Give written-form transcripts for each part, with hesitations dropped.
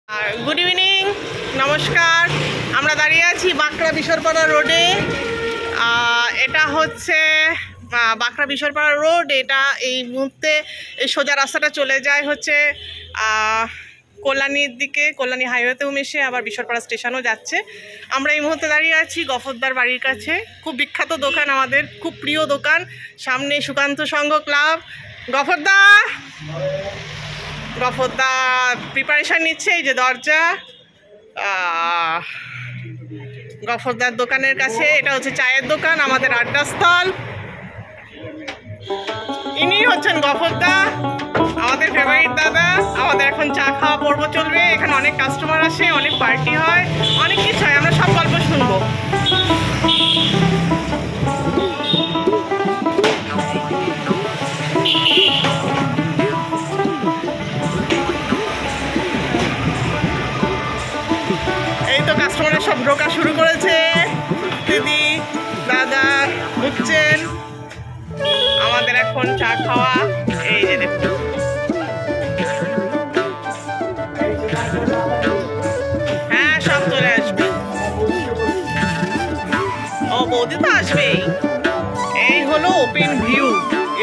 Good evening नमस्कार আমরা দাঁড়িয়ে আছি বাঁকড়া বিশরপাড়া রোডে। এটা হচ্ছে বাঁকড়া বিশরপাড়া রোড। এটা এই মুহূর্তে এই সোজা রাস্তাটা চলে যায় হচ্ছে কল্যাণীর দিকে, কল্যাণী হাইওয়েতেও মিশে আবার বিশরপাড়া স্টেশনও যাচ্ছে। আমরা এই মুহূর্তে দাঁড়িয়ে আছি গফরদার বাড়ির কাছে। খুব বিখ্যাত দোকান, আমাদের খুব প্রিয় দোকান। সামনে সুকান্ত সংঘ ক্লাব। গফরদা প্রিপারেশন নিচ্ছে। এই যে দরজা গফরদার দোকানের কাছে। এটা হচ্ছে চায়ের দোকান, আমাদের আড্ডাস্থল। ইনি হচ্ছেন গফরদা, আমাদের ফেভারিট দাদা। আমাদের এখন চা খাওয়া পর্ব চলবে। এখানে অনেক কাস্টমার আসে, অনেক পার্টি হয়, অনেক কিছু হয়। আমরা সব গল্প শুনবো। কাস্টমারের সব ঢোকা শুরু করেছে। দিদি দাদা বুঝছেন, আমাদের এখন চা খাওয়া। এই যে দেখুন, হ্যাঁ সব চলে আসবে। ও বৌদি তো আসবেই। এই হলো ওপেন ভিউ।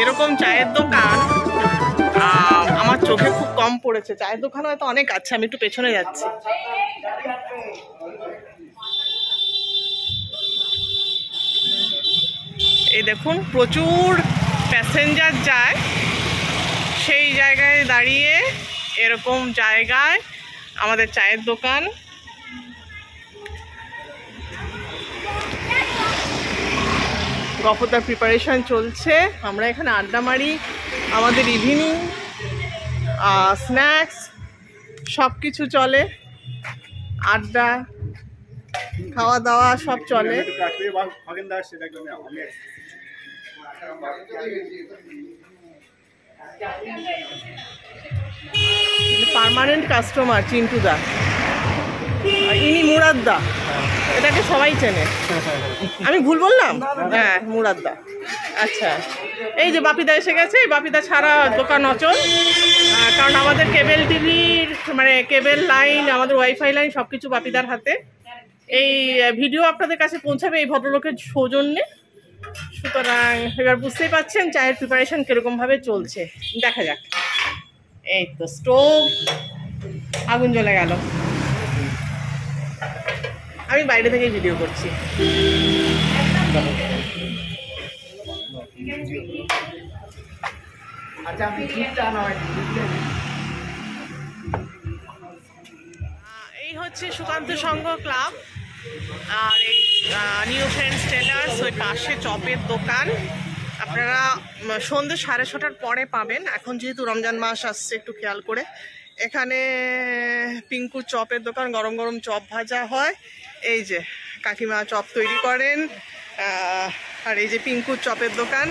এরকম চায়ের দোকান আমার চোখে খুব কম পড়েছে। চায়ের দোকান হয়তো অনেক আছে, আমি একটু পেছনে যাচ্ছি। এই দেখুন প্রচুর প্যাসেঞ্জার যায়। সেই জায়গায় দাঁড়িয়ে এরকম জায়গায় আমাদের চায়ের দোকান। গফরদার প্রিপারেশন চলছে। আমরা এখানে আড্ডা মারি। আমাদের ইভিনিং স্ন্যাক্স সব কিছু চলে। আড্ডা খাওয়া দাওয়া সব চলে। পার্মানেন্ট কাস্টমার চিন্টু দা। ইনি মুরাদ দা, এটাকে সবাই চেনে। আমি ভুল বললাম? হ্যাঁ মুরাদ দা। আচ্ছা, এই যে বাপিদা এসে গেছে। বাপিদা ছাড়া দোকান অচল, কারণ আমাদের কেবল টিভির মানে কেবল লাইন, আমাদের ওয়াইফাই লাইন সব কিছু বাপিদার হাতে। এই ভিডিও আপনাদের কাছে পৌঁছাবে এই ভদ্রলোকের সৌজন্যে। সুতরাং এবার বুঝতেই পারছেন চায়ের প্রিপারেশন কীরকমভাবে চলছে। দেখা যাক। এই তো স্টোভ, আগুন জ্বলে গেল। আমি বাইরে থেকেই ভিডিও করছি। এই হচ্ছে সুকান্ত সংঘ ক্লাব আর এই নিউ ফ্রেন্ডস টেলার্স। ওই পাশে চপের দোকান। আপনারা সন্ধ্যে 6:30টার পরে পাবেন। এখন যেহেতু রমজান মাস আসছে, একটু খেয়াল করে। এখানে পিঙ্কু চপের দোকান, গরম গরম চপ ভাজা হয়। এই যে কাকিমা চপ তৈরি করেন। আর এই যে পিঙ্কুর চপের দোকান।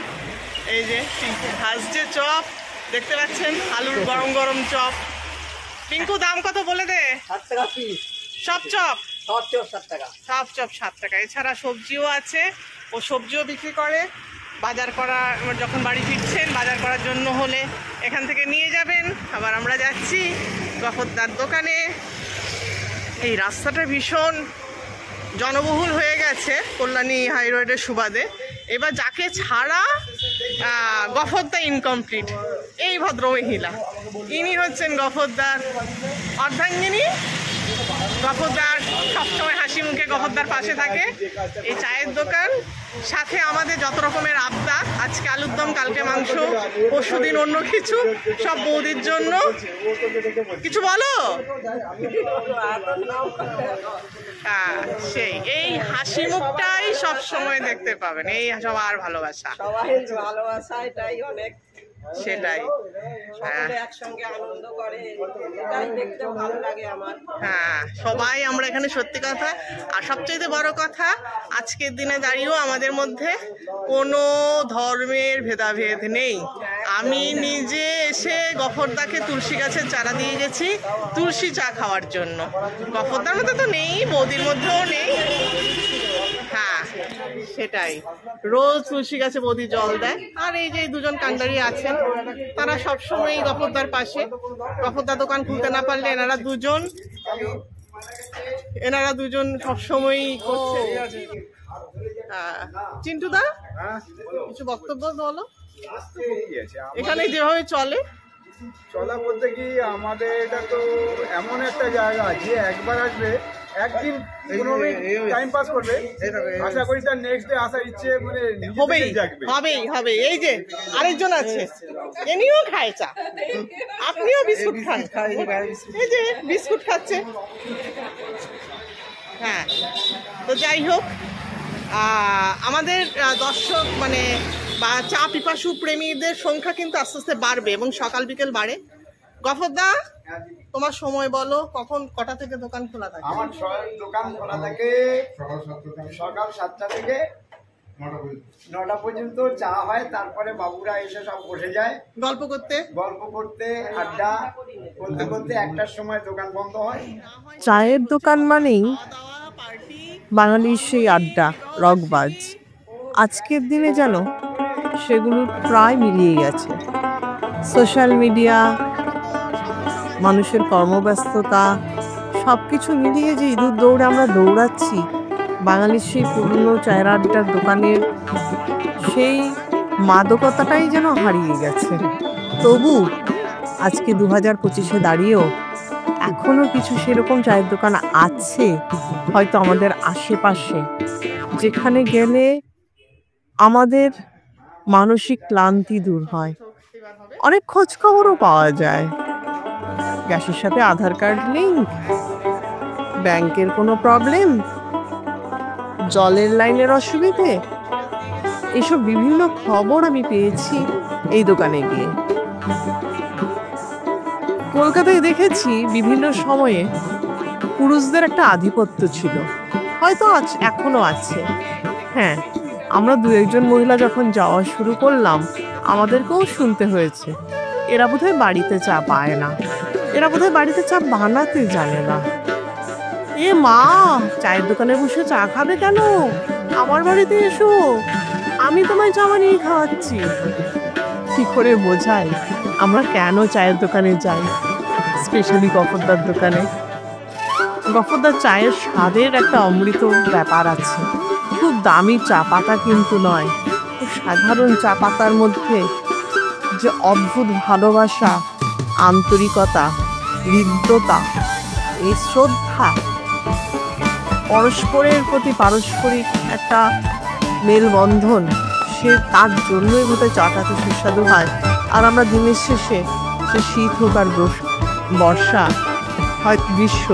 এই যে পিঙ্কু ভাজছে চপ, দেখতে পাচ্ছেন। আলুর গরম গরম চপ। পিঙ্কু দাম কত বলে দে? 7 টাকা পিস। সব চপ? সব চপ 7 টাকা। সব চপ 7 টাকা। এছাড়া সবজিও আছে, ও সবজিও বিক্রি করে। বাজার করা যখন বাড়ি ফিরছেন, বাজার করার জন্য হলে এখান থেকে নিয়ে যাবেন। আবার আমরা যাচ্ছি গফরদার দোকানে। এই রাস্তাটা ভীষণ জনবহুল হয়ে গেছে কল্যাণী হাই রোডের সুবাদে। এবার যাকে ছাড়া গফরদা ইনকমপ্লিট। এই ভদ্র মহিলা, ইনি হচ্ছেন গফরদার অর্ধাঙ্গিনী। গফরদার সবসময় হাসি মুখে গফরদার পাশে থাকে। এই চায়ের দোকান, সাথে আমাদের যত রকমের আবদা। আজকে আলুর দম, কালকে মাংস, পরশুদিন অন্য কিছু, সব বৌদির জন্য। কিছু বলো? হ্যাঁ, সেই এই হাসি মুখটাই সব সময় দেখতে পাবেন। এই সবার ভালোবাসা, এটাই অনেক। সেটাই একসঙ্গে আনন্দ করে, এটাই দেখতে ভালো লাগে আমার। হ্যাঁ, সবাই আমরা এখানে, সত্যি কথা। আর সবচেয়ে বড় কথা, আজকের দিনে দাঁড়িয়েও আমাদের মধ্যে কোনো ধর্মের ভেদাভেদ নেই। আমি নিজে এসে গফরদাকে তুলসী গাছের চারা দিয়ে গেছি তুলসী চা খাওয়ার জন্য। গফরদার মধ্যে তো নেই, বৌদির মধ্যেও নেই। হ্যাঁ, সেটাই, রোজ তুলসী গাছে বৌদি জল দেয়। আর এই যে এই দুজন কান্ডারি আছেন, তারা সবসময় গফরদার পাশে। গফরদার দোকান খুলতে না পারলে এনারা দুজন সবসময় করছে। চিন্টু দা, কিছু বক্তব্য বলো। এখানে যেভাবে চলা বলতে কি, আমাদের এটা তো এমন একটা জায়গা যে একবার আসবে, একদিন টাইম পাস করবে, আশা করি তার নেক্সট ডে আসার ইচ্ছে মানে হবেই। এই যে আরেকজন আছে, এনিও খায় চা, আপনিও বিস্কুট খান, এই যে বিস্কুট খাচ্ছে। হ্যাঁ, তো যাই হোক, আমাদের দর্শক মানে বা চা পিপাসু প্রেমীদের সংখ্যা কিন্তু আস্তে আস্তে বাড়বে এবং সকাল বিকেল বাড়ে। গফরদা, তোমার সময় বলো, কটা থেকে দোকান খোলা থাকে? আমার দোকান খোলা থাকে সকাল 7টা থেকে 9টা পর্যন্ত। চা হয়, তারপরে বাবুরা এসে সব বসে যায় গল্প করতে, আড্ডা করতে করতে 1টার সময় দোকান বন্ধ হয়। চায়ের দোকান মানেই বাঙালির সেই আড্ডা, রকবাজ। আজকের দিনে যেন সেগুলো প্রায় মিলিয়ে গেছে। সোশ্যাল মিডিয়া, মানুষের কর্মব্যস্ততা, সব কিছু মিলিয়ে যে ইঁদুর দৌড়ে আমরা দৌড়াচ্ছি, বাঙালির সেই পুরনো চায়ের আড্ডার দোকানের সেই মাদকতাটাই যেন হারিয়ে গেছে। তবু আজকে 2025-এ দাঁড়িয়েও এখনো কিছু সেরকম চায়ের দোকান আছে হয়তো আমাদের আশেপাশে, যেখানে গেলে আমাদের মানসিক ক্লান্তি দূর হয়। অনেক খোঁজ খবরও পাওয়া যায়। গ্যাসের সাথে আধার কার্ড লিঙ্ক, ব্যাংকের কোনো প্রবলেম, জলের লাইনের অসুবিধে, এসব বিভিন্ন খবর আমি পেয়েছি এই দোকানে গিয়ে। কলকাতায় দেখেছি বিভিন্ন সময়ে পুরুষদের একটা আধিপত্য ছিল, হয়তো এখনো আছে। হ্যাঁ, আমরা 2-1 মহিলা যখন যাওয়া শুরু করলাম, আমাদেরকেও শুনতে হয়েছে, এরা বোধহয় বাড়িতে চা পায় না, এরা বোধহয় বাড়িতে চা বানাতে জানে না। এ মা, চায়ের দোকানে বসে চা খাবে কেন? আমার বাড়িতে এসো, আমি তোমায় চা বানিয়ে খাওয়াচ্ছি। কি করে বোঝাই আমরা কেন চায়ের দোকানে যাই, স্পেশালি গফরদার দোকানে। গফরদার চায়ের স্বাদের একটা অমৃত ব্যাপার আছে। খুব দামি চা পাতা কিন্তু নয়, খুব সাধারণ চা পাতার মধ্যে যে অদ্ভুত ভালোবাসা, আন্তরিকতা, হৃদ্যতা, এই শ্রদ্ধা, পরস্পরের প্রতি পারস্পরিক একটা মেলবন্ধন, তার জন্যই বোধহয় চাটাতে সুস্বাদু হয়। আর আমরা দিনের শেষে, সে শীত হোক আর বর্ষা হয় গ্রীষ্ম,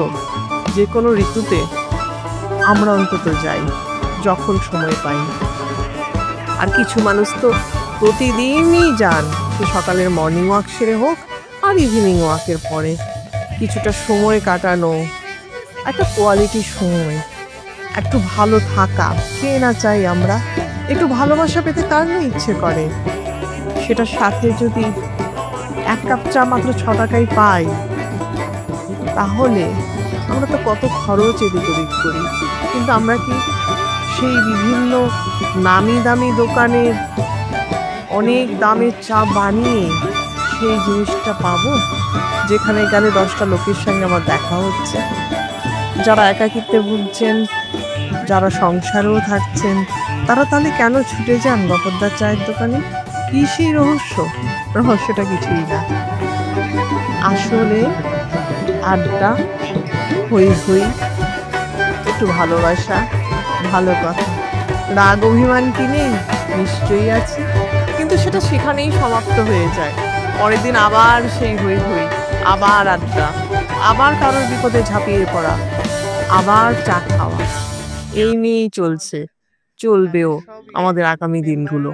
যে কোনো ঋতুতে আমরা অন্তত যাই যখন সময় পাই। আর কিছু মানুষ তো প্রতিদিনই যান, সে সকালের মর্নিং ওয়াক সেরে হোক আর ইভিনিং ওয়াকের পরে কিছুটা সময় কাটানো, একটা কোয়ালিটি সময়, একটু ভালো থাকা। কে না চাই আমরা একটু ভালোবাসা পেতে, কার না ইচ্ছে করে। সেটার সাথে যদি 1 কাপ চা মাত্র 6 টাকায় পাই, তাহলে আমরা তো কত খরচ এদিক ওদিক করি। কিন্তু আমরা কি সেই বিভিন্ন নামি দামি দোকানের অনেক দামের চা বানিয়ে সেই জিনিসটা পাবো, যেখানে গেলে 10টা লোকের সঙ্গে আমার দেখা হচ্ছে? যারা একাকিত্বে ভুগছেন, যারা সংসারেও থাকছেন, তারা তাহলে কেন ছুটে যান গফরদার চায়ের দোকানে? কি সেই রহস্যটা কিছুই না। আসলে আড্ডা, হই হই, একটু ভালোবাসা, ভালো কথা, রাগ অভিমান কি নেই? নিশ্চয়ই আছে, কিন্তু সেটা সেখানেই সমাপ্ত হয়ে যায়। পরের দিন আবার সেই হই হই, আবার আড্ডা, আবার কারোর বিপদে ঝাঁপিয়ে পড়া, আবার চা খাওয়া। এই নিয়েই চলবেও আমাদের আগামী দিনগুলো।